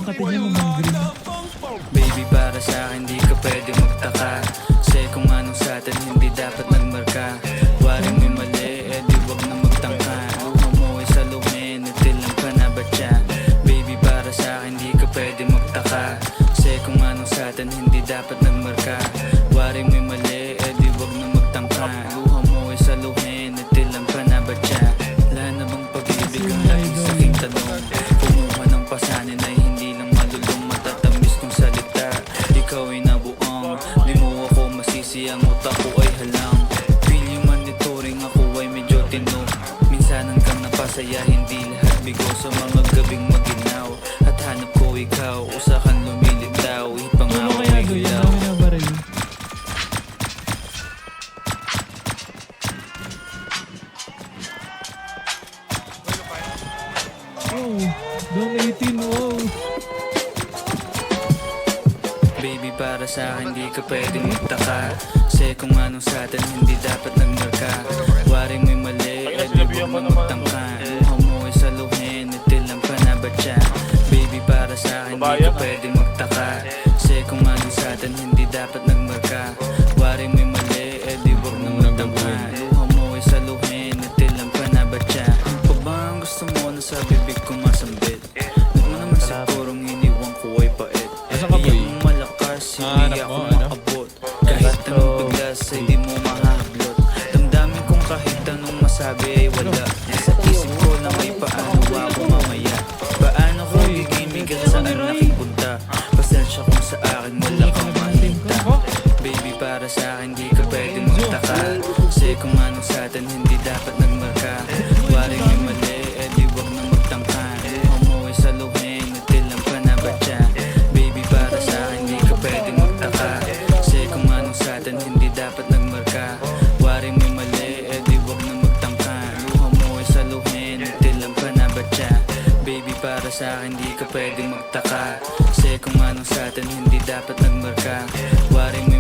katingin mo mga green. Baby, para sa'kin di ka pwede magtaka, kasi kung anong sa'tin hindi dapat nagmarka. Waring may mali, eh di wag na magtangka. Umuwi sa lumin, itilang ka na ba siya? Baby, para sa'kin di ka pwede magtaka, kasi kung anong sa'tin hindi dapat nagmarka. Waring may mali, eh di wag na magtangka. Umuwi sa lumin, itilang ka na ba siya? Wala na bang pag-ibig ang laging saking tanong? Kumuha ng pasanin ay hindi lang malulong, matatamis kong salita. Ikaw ay nabuang, di mo ako masisi, ang utak ko ay halang. Feel yung monitoring, ako ay medyo tinog. Minsanan kang napasaya, hindi lahat bigo. Sa mga gabing maginaw, at hanap ko ikaw, usa kang lumilitaw, Ano ipangako kaya ay doon? ilaw. Ang dami na baril. Oh, doon 18, wow. Baby, para sa'kin di ka pwedeng magtaka, kasi kung anong sa'tin hindi dapat nagmarka. Waring may mali, eh di wag na magtangka. Umuwi sa luhin, itilang ka na ba siya? Baby, para sa'kin di ka pwedeng magtaka, kasi kung anong sa'tin hindi dapat nagmarka. Waring may mali, eh di wag na magtangka. Umuwi sa luhin, itilang ka na ba siya? Pag ba ang gusto mo na sa bibig ko masambit? Huwag mo naman sigurong iniwan ko ay pait. Asan ka, boy? Iyak mo malakas, hindi ako maabot. Kahit anong paglas ay di mo mahablot. Damdamin kong kahit anong masabi ay wala. Sa isip ko lang ay paano ako mamaya. Paano ko gigimigan saan nakipunta? Pasensya kung sa akin wala kang mahinta. Baby, para sa'kin di ka pwede magtaka, kasi kung anong sa'tin hindi dapat nagmarka. Waring may mali, eh di wag na magtangka. Umuwi sa luhin, itilang ka na ba siya? Baby, para sa'kin di ka pwede magtaka, kasi kung anong sa'tin hindi dapat nagmarka. Waring may mali, eh di wag na magtangka. Umuwi sa luhin, itilang ka na ba siya? Baby, para sa'kin di ka pwede magtaka, kasi kung anong sa'tin hindi dapat nagmarka. Waring may